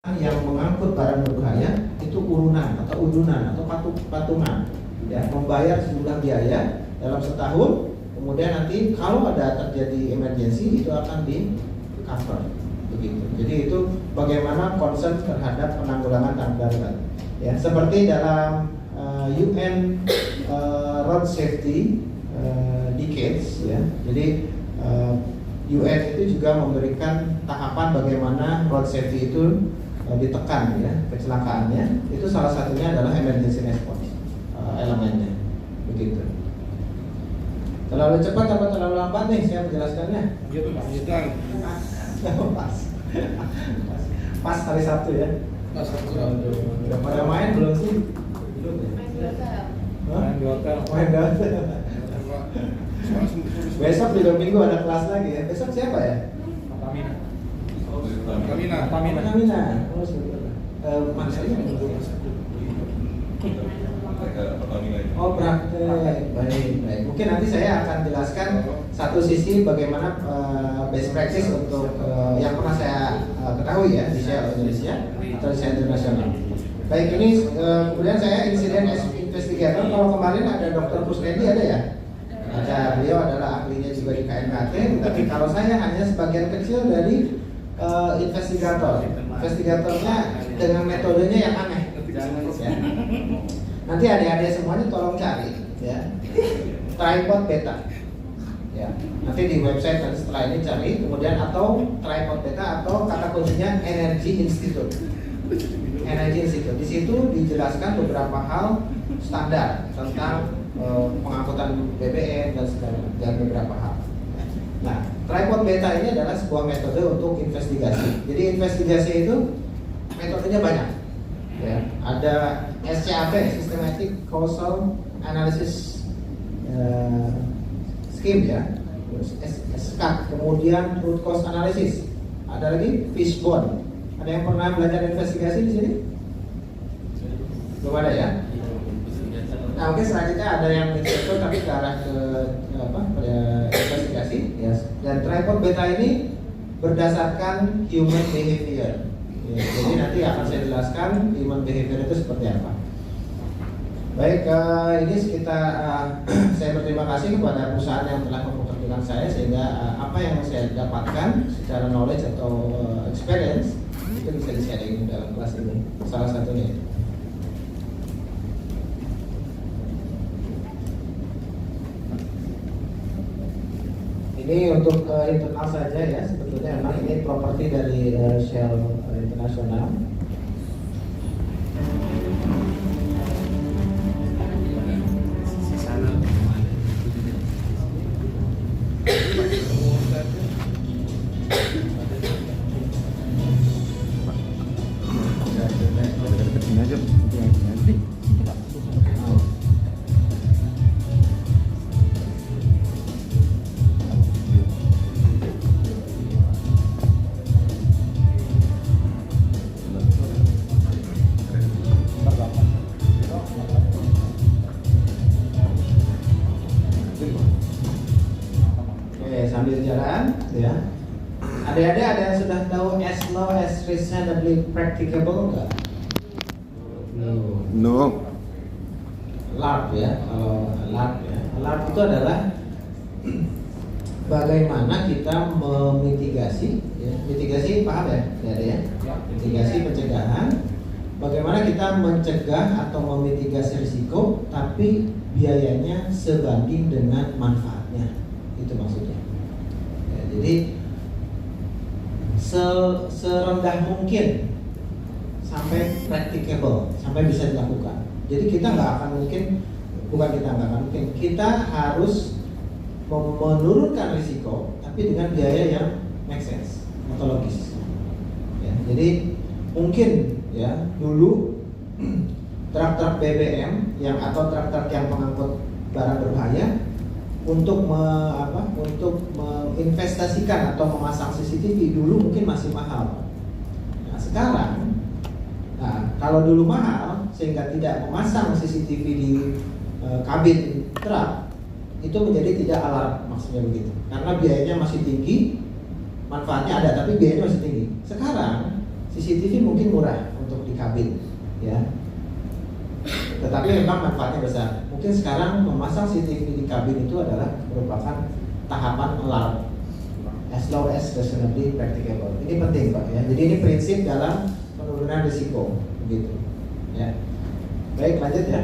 yang mengangkut barang berbahaya itu urunan atau udunan atau patungan, ya, membayar sejumlah biaya dalam setahun, kemudian nanti kalau ada terjadi emergensi itu akan di cover, begitu. Jadi itu bagaimana concern terhadap penanggulangan tanggap darurat, ya, seperti dalam UN Road Safety Decades, ya. Jadi UN itu juga memberikan tahapan bagaimana road safety itu ditekan, ya, kecelakaannya. Itu salah satunya adalah emergency response elemennya, begitu. Terlalu cepat atau terlalu lambat nih saya menjelaskannya? Pas hari Sabtu, ya. Pas Sabtu. Udah pada main belum sih? Belum ya? Main di hotel. Main di hotel. Besok di Minggu ada kelas lagi, ya. Besok siapa ya? Pertamina. Oh, maksudnya oh, praktek. Baik. Mungkin nanti saya akan jelaskan satu sisi bagaimana best practice untuk yang pernah saya ketahui, ya, di Shell Indonesia atau di Shell Internasional. Baik, ini kemudian saya insiden investigator. Kalau kemarin ada Dr. Pusnendi, ada ya? Ada, beliau adalah ahlinya juga di KNKT. Tapi kalau saya hanya sebagian kecil dari investigator. Investigatornya dengan metodenya yang aneh. Ya. Nanti adik-adik semuanya tolong cari, ya, tripod beta, ya. Nanti di website nanti setelah ini cari, kemudian atau tripod beta atau kata kuncinya Energy Institute. Energy Institute. Di situ dijelaskan beberapa hal standar tentang pengangkutan BBM dan beberapa hal. Nah, tripod beta ini adalah sebuah metode untuk investigasi. Jadi investigasi itu metodenya banyak, ya. Ada SCAP, Systematic Causal Analysis Scheme, ya. SCAP, kemudian Root Cause Analysis. Ada lagi Fishbone. Ada yang pernah belajar investigasi di sini? Belum ada, ya? Nah, mungkin selanjutnya ada yang mencoba tapi ke arah pada investigasi, ya. Dan tripod beta ini berdasarkan human behavior. Ya, jadi nanti akan saya jelaskan human behavior itu seperti apa. Baik, ini sekitar saya berterima kasih kepada perusahaan yang telah mempekerjakan saya sehingga apa yang saya dapatkan secara knowledge atau experience itu bisa di-sharing dalam kelas ini. Salah satunya itu. Ini untuk internal saja, ya. Sebetulnya memang ini properti dari Shell Internasional. Sambil jalan, ya. Adik-adik ada yang sudah tahu as low as reasonably practicable enggak? No. LARP, ya. Kalau LARP, ya. LARP itu adalah bagaimana kita memitigasi, ya. Mitigasi paham, ya? Ya. Mitigasi pencegahan. Bagaimana kita mencegah atau memitigasi risiko tapi biayanya sebanding dengan manfaatnya. Itu maksudnya. Jadi serendah mungkin sampai practicable, sampai bisa dilakukan. Jadi kita nggak akan mungkin, kita harus menurunkan risiko, tapi dengan biaya yang make sense atau logis. Ya, jadi mungkin, ya, dulu truk-truk BBM atau truk-truk yang mengangkut barang berbahaya untuk menginvestasikan atau memasang CCTV dulu mungkin masih mahal. Nah, sekarang, kalau dulu mahal sehingga tidak memasang CCTV di kabin truk, itu menjadi tidak alarm, maksudnya begitu. Karena biayanya masih tinggi, manfaatnya ada tapi biayanya masih tinggi. Sekarang CCTV mungkin murah untuk di kabin, ya. Tetapi memang manfaatnya besar. Mungkin sekarang memasang CCTV di kabin itu adalah merupakan tahapan alarm, as low as reasonably practicable. Ini penting Pak ya. Jadi ini prinsip dalam penurunan risiko, begitu. Ya. Baik, lanjut ya.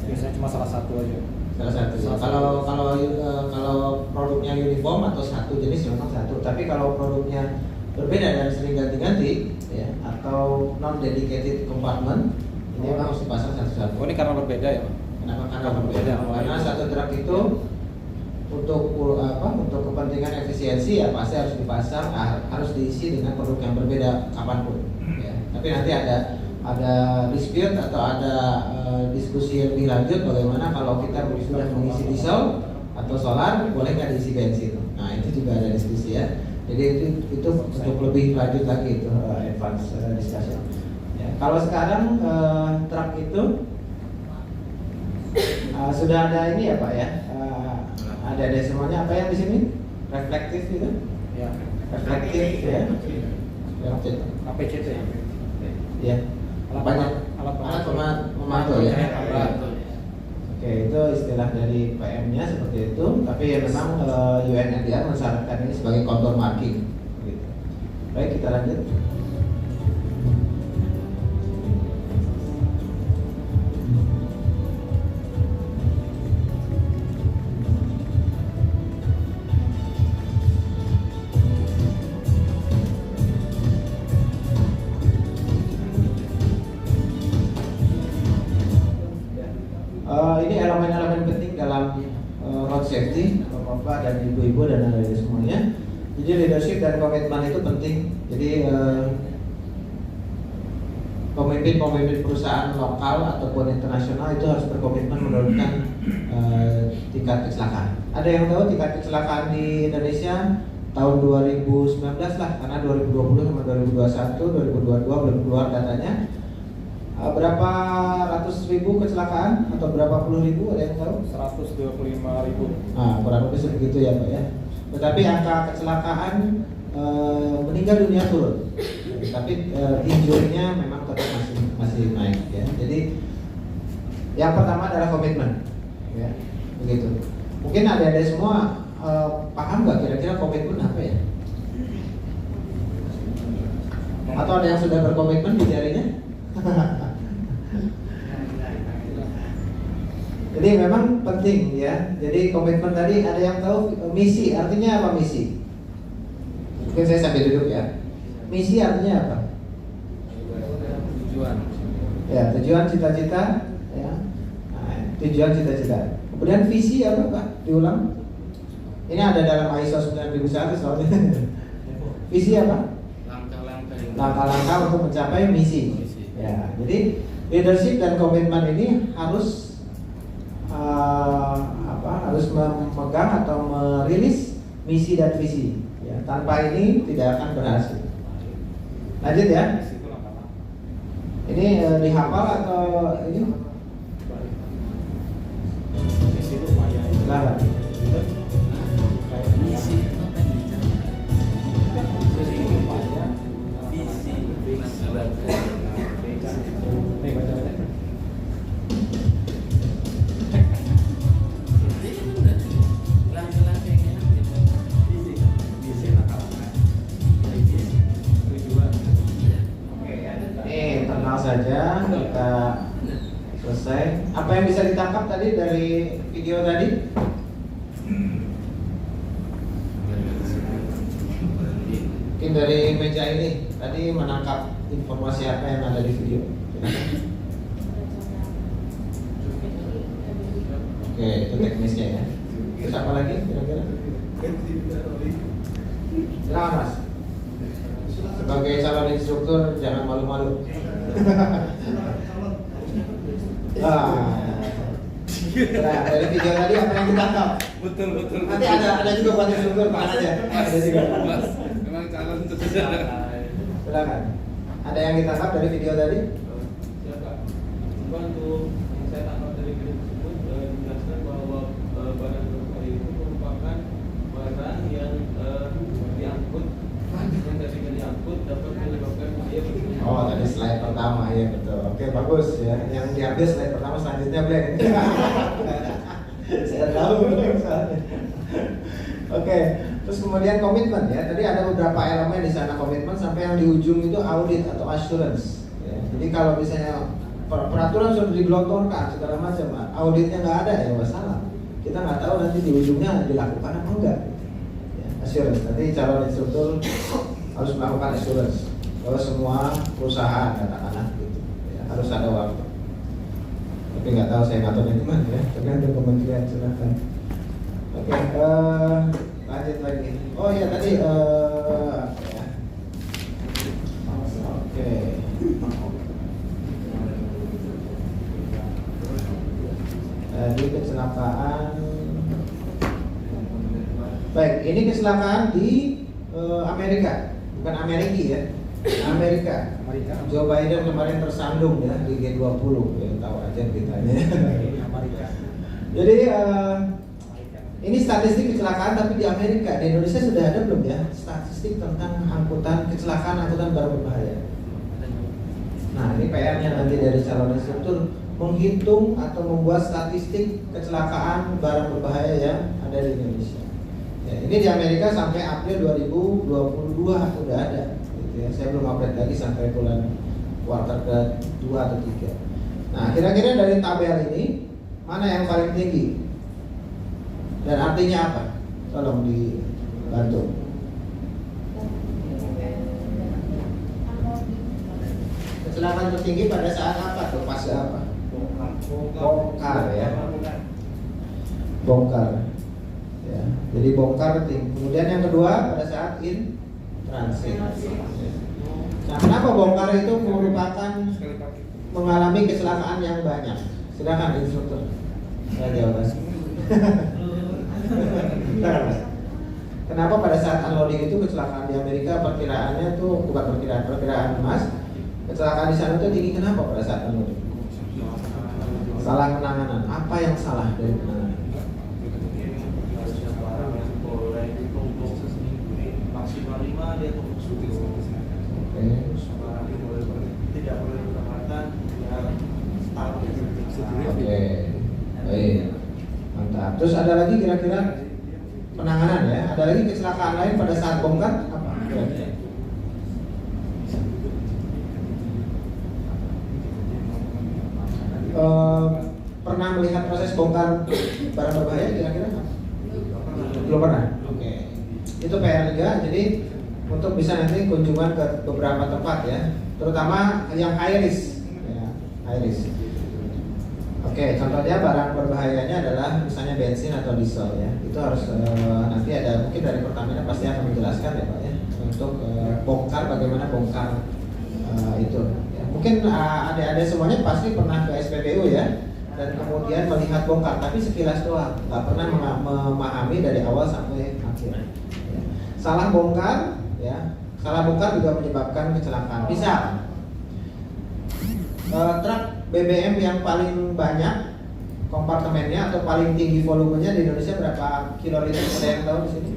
Biasanya cuma salah satu aja. Salah satu. Kalau produknya uniform atau satu jenis memang satu. Tapi kalau produknya berbeda dan sering ganti-ganti, ya, atau non dedicated compartment, ini memang harus dipasang satu-satu. Oh, ini karena berbeda ya Pak? Kenapa? Karena berbeda. Karena satu truk itu untuk kepentingan efisiensi ya pasti harus dipasang, harus diisi dengan produk yang berbeda kapanpun. Ya. Tapi nanti ada dispute atau ada diskusi yang lebih lanjut bagaimana kalau kita sudah mengisi diesel atau solar boleh nggak diisi bensin. Nah itu juga ada diskusi ya. Jadi itu untuk lebih lanjut lagi itu advance discussion. Ya. Kalau sekarang truk itu sudah ada ini ya Pak ya. Ada semuanya apa yang di sini? Reflektif itu? Ya. Reflektif ya. APCT. Ya. Banyak alat memantau ya. Oke, itu istilah dari PM-nya seperti itu. Tapi ya memang UNEDR mensyaratkan ini sebagai contour marking. Gitu. Baik, kita lanjut. Ini elemen-elemen penting dalam road safety, bapak dan ibu-ibu dan adik-adik semuanya. Jadi leadership dan komitmen itu penting. Jadi pemimpin perusahaan lokal ataupun internasional itu harus berkomitmen menurunkan tingkat kecelakaan. Ada yang tahu tingkat kecelakaan di Indonesia tahun 2019 lah, karena 2020 sama 2021, 2022 belum keluar datanya. Berapa ratus ribu kecelakaan atau berapa puluh ribu, ada yang tahu? 125.000. Nah, kurang lebih sebegitu ya Pak ya. Tetapi angka kecelakaan meninggal dunia turun, tapi injury-nya memang tetap masih naik ya. Jadi yang pertama adalah komitmen, ya, begitu. Mungkin ada semua paham nggak kira-kira komitmen apa ya? Atau ada yang sudah berkomitmen di jarinya? Jadi memang penting ya. Jadi komitmen tadi ada yang tahu misi artinya apa misi? Mungkin saya sambil duduk ya. Misi artinya apa? Tujuan. Ya, tujuan cita-cita ya. Nah, tujuan cita-cita. Kemudian visi apa Pak? Diulang. Ini ada dalam ISO 9001 soalnya. Visi apa? Langkah-langkah untuk mencapai misi. Ya, jadi leadership dan komitmen ini harus harus memegang atau merilis misi dan visi. Ya, tanpa ini tidak akan berhasil. Lanjut ya. Ini dihafal atau ini? Silahkan. Kenal saja, kita selesai. Apa yang bisa ditangkap tadi dari video tadi? Mungkin dari meja ini tadi menangkap informasi apa yang ada di video? Oke, itu teknisnya ya. Terus apa lagi kira-kira? Silakan Mas. Sebagai calon instruktur jangan malu-malu. Nah, dari video tadi apa yang ditangkap? Betul. Nanti ada juga buat instruktur, makan aja. Ada juga. Mas, memang calon itu Silakan. Ada yang ditangkap dari video tadi? Ya Kak, untuk yang saya tangkap dari video tersebut dijelaskan bahwa barang berbahaya itu merupakan barang yang diangkut, yang ketika diangkut dapat menyebabkan bahaya bagi manusia. Oh, tadi slide pertama ya betul. Oke, bagus ya. Yang diambil slide pertama, selanjutnya blank. Saya tahu soalnya. Oke, terus kemudian komitmen ya. Tadi ada beberapa elemen di sana, komitmen sampai yang di ujung itu audit atau assurance. Ya. Jadi kalau misalnya peraturan sudah digelontorkan segala macam, auditnya nggak ada ya masalah. Kita nggak tahu nanti di ujungnya dilakukan apa enggak. Ya, assurance. Nanti calon instruktur harus melakukan assurance bahwa semua perusahaan katakanlah gitu. Ya, harus ada waktu. Tapi nggak tahu saya ngaturnya gimana ya. Tergantung kementerian, silakan. Oke, lanjut lagi. Oh iya tadi ya. Oke. Tadi kecelakaan. Baik, ini kecelakaan di Amerika, bukan Amerika ya. Amerika. Joe Biden kemarin tersandung ya di G20, ya tahu aja beritanya. Amerika. Jadi ini statistik kecelakaan tapi di Amerika. Di Indonesia sudah ada belum ya statistik tentang kecelakaan angkutan barang berbahaya? Nah, ini PR-nya nanti dari calon instruktur menghitung atau membuat statistik kecelakaan barang berbahaya yang ada di Indonesia. Ya, ini di Amerika sampai April 2022 udah ada. Gitu ya. Saya belum update lagi sampai bulan kuartal ke-2 atau 3. Nah, kira-kira dari tabel ini mana yang paling tinggi? Dan artinya apa? Tolong dibantu. Kecelakaan tertinggi pada saat apa tuh? Fase apa? Bongkar ya. Bongkar. Ya. Jadi bongkar tinggi. Kemudian yang kedua pada saat in transit. Nah, kenapa bongkar itu merupakan mengalami kecelakaan yang banyak? Silakan instruktur. Saya jawab. Kenapa pada saat unloading itu kecelakaan di Amerika perkiraannya tuh bukan perkiraan Mas, kecelakaan di sana tuh tinggi? Kenapa pada saat unloading? Salah penanganan. Apa yang salah dari penanganan? Maksimal 5 dia tuh tidak boleh berkepatan ya stabil. Oke, baik, mantap. Terus ada lagi kira-kira penanganan ya? Ada lagi kecelakaan lain pada saat bongkar apa? Kira-kira? Pernah melihat proses bongkar barang berbahaya kira-kira? Belum pernah. Oke. Itu PR juga. Jadi untuk bisa nanti kunjungan ke beberapa tempat ya, terutama yang high risk. Ya, high risk. Oke, contohnya barang berbahayanya adalah misalnya bensin atau diesel ya. Itu harus nanti ada mungkin dari Pertamina pasti akan menjelaskan ya Pak ya untuk bongkar bagaimana bongkar itu. Ya, mungkin adik-adik semuanya pasti pernah ke SPBU ya. dan kemudian melihat bongkar, tapi sekilas doang, nggak pernah memahami dari awal sampai akhir. Ya. Salah bongkar, ya, salah bongkar juga menyebabkan kecelakaan. Misal truk BBM yang paling banyak kompartemennya atau paling tinggi volumenya di Indonesia berapa kiloliter? Ada yang tahu di sini?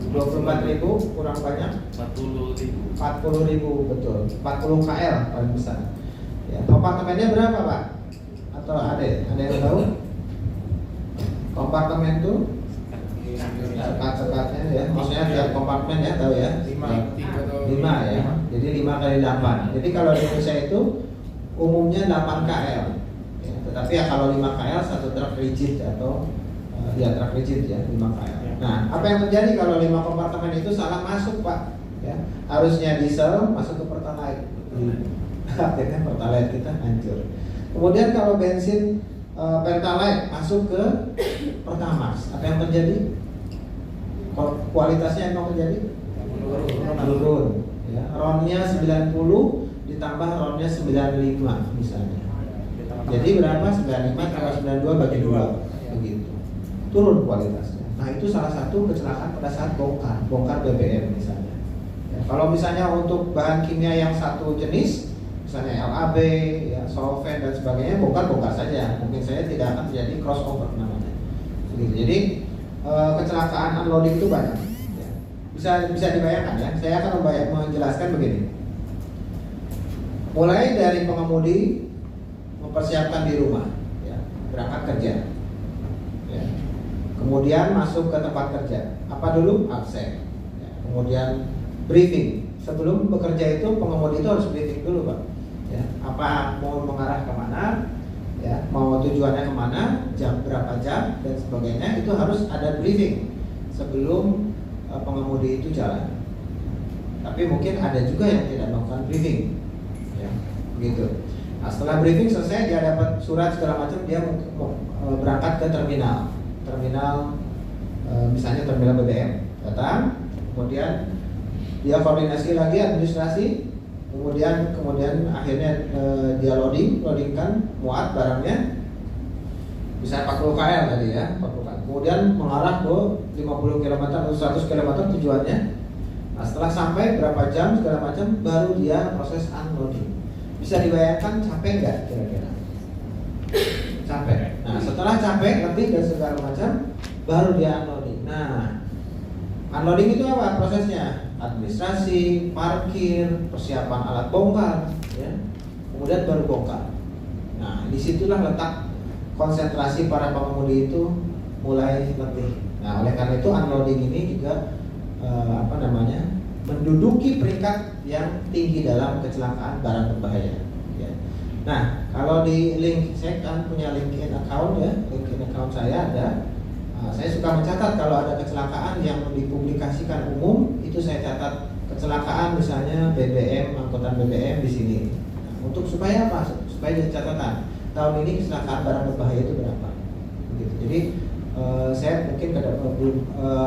24.000 kurang banyak? 40.000, betul. 40 KL paling besar. Ya, kompartemennya berapa, Pak? Atau ada yang tahu? Kompartemen itu sekat-sekatnya ya, maksudnya tiap kompartemen ya, tahu ya? 5 ya. Jadi 5 kali 8. Jadi kalau di Indonesia itu umumnya 8 KL. Ya, tetapi ya kalau 5 KL satu truk rigid atau truk rigid ya, 5 KL. Nah, apa yang terjadi kalau 5 kompartemen itu salah masuk, Pak? Ya, harusnya diesel masuk ke Pertalite. Akhirnya Pertalite kita hancur. Kemudian kalau bensin Pertalite masuk ke Pertamax, apa yang terjadi? Kualitasnya yang terjadi? Turun. Ya, RON-nya 90 ditambah RON-nya 95 misalnya. Jadi berapa? 95 tambah 92 bagi 2 begitu. Turun kualitasnya. Nah, itu salah satu kecelakaan pada saat bongkar BBM misalnya. Ya, kalau misalnya untuk bahan kimia yang satu jenis, misalnya LAB, ya, solvent dan sebagainya, bongkar saja. Mungkin saya tidak akan terjadi crossover namanya. Begitu. Jadi kecelakaan unloading itu banyak. Ya. Bisa dibayangkan ya. Saya akan menjelaskan begini. Mulai dari pengemudi mempersiapkan di rumah, ya, berangkat kerja. Ya. Kemudian masuk ke tempat kerja. Apa dulu? Absen. Ya. Kemudian briefing. Sebelum bekerja itu pengemudi itu harus briefing dulu, Pak. Ya. Apa mau mengarah kemana? Ya. Mau tujuannya kemana? Jam berapa jam dan sebagainya itu harus ada briefing sebelum pengemudi itu jalan. Tapi mungkin ada juga yang tidak melakukan briefing. Ya. Begitu. Nah, setelah briefing selesai dia dapat surat segala macam, dia mau berangkat ke terminal misalnya terminal BBM, datang, kemudian dia koordinasi lagi administrasi, kemudian akhirnya dia loadingkan, muat barangnya, bisa 40 KL tadi ya, 40 KL. Kemudian mengarah ke 50 km atau 100 km tujuannya. Nah, setelah sampai berapa jam segala macam, baru dia proses unloading. Bisa dibayangkan capek nggak kira-kira? Capek. Nah, setelah capek, letih dan segala macam, baru dia unloading. Nah, unloading itu apa prosesnya? Administrasi, parkir, persiapan alat bongkar, ya. Kemudian baru bongkar. Nah, disitulah letak konsentrasi para pengemudi itu mulai letih. Nah, oleh karena itu unloading ini juga menduduki peringkat yang tinggi dalam kecelakaan barang berbahaya. Ya. Nah, kalau di link, saya kan punya LinkedIn account ya, LinkedIn account saya ada. Saya suka mencatat kalau ada kecelakaan yang dipublikasikan umum, itu saya catat kecelakaan misalnya BBM, angkutan BBM di sini. Nah, untuk supaya apa? Supaya jadi catatan. Tahun ini kecelakaan barang berbahaya itu berapa? Begitu. Jadi saya mungkin belum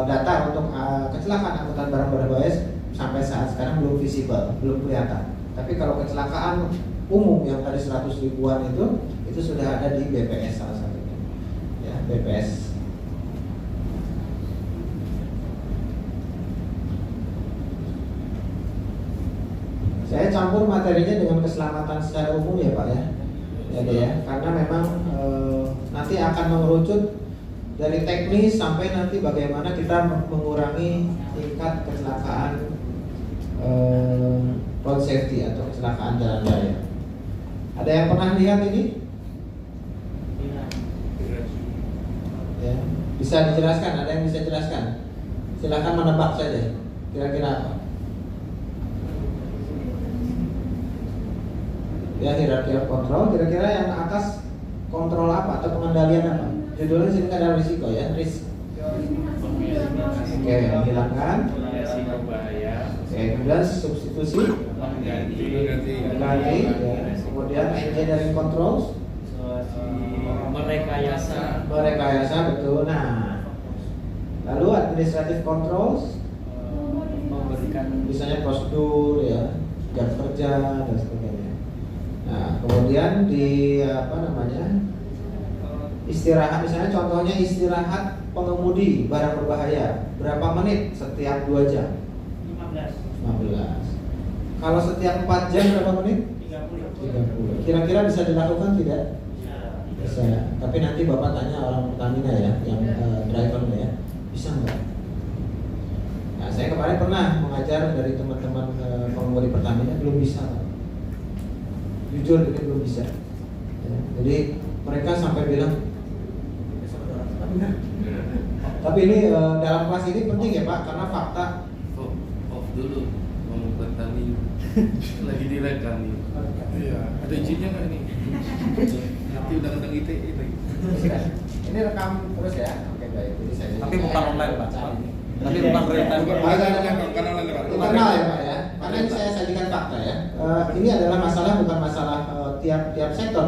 data untuk kecelakaan angkutan barang berbahaya sampai saat sekarang belum visible, belum kelihatan. Tapi kalau kecelakaan umum yang tadi 100 ribuan itu sudah ada di BPS salah satunya. Ya, BPS. Saya campur materinya dengan keselamatan secara umum ya, Pak ya. Jadi ya, karena memang nanti akan mengerucut dari teknis sampai nanti bagaimana kita mengurangi tingkat kecelakaan road safety atau kecelakaan jalan raya. Ada yang pernah lihat ini? Ya, bisa dijelaskan? Ada yang bisa jelaskan? Silakan menebak saja. Kira-kira apa? Ya, hierarki kontrol. Kira-kira yang atas kontrol apa atau pengendalian apa? Judulnya sini ada risiko ya, risk. Oke, menghilangkan. Kemudian substitusi, mengganti, ya. Kemudian engineering controls, merekayasa betul. Nah, lalu administrative controls, memberikan misalnya prosedur ya, jam kerja dan sebagainya. Nah, kemudian di apa namanya? Istirahat, misalnya contohnya istirahat pengemudi barang berbahaya berapa menit setiap 2 jam? 15. Kalau setiap 4 jam berapa menit? 30. Kira-kira bisa dilakukan tidak? Bisa. Tapi nanti Bapak tanya orang Pertamina ya, yang drivernya ya, bisa nggak? Nah, saya kemarin pernah mengajar dari teman-teman pengemudi Pertamina, belum bisa, Pak. Jujur ini belum bisa. Ya, jadi mereka sampai bilang, tapi ini dalam kelas ini penting ya Pak, karena fakta. Off dulu, ngomong Pertamina. Lagi direkam nih. Iya, ada izinnya nggak nih? Nanti undang-undang ITE lagi. Ini rekam terus ya. Oke baik. Jadi saya Tapi bukan online Pak. Tapi bukan real time. Bukan online Pak. Internal ya Pak ya. Karena ini saya sajikan fakta ya. Ini adalah masalah bukan masalah tiap sektor.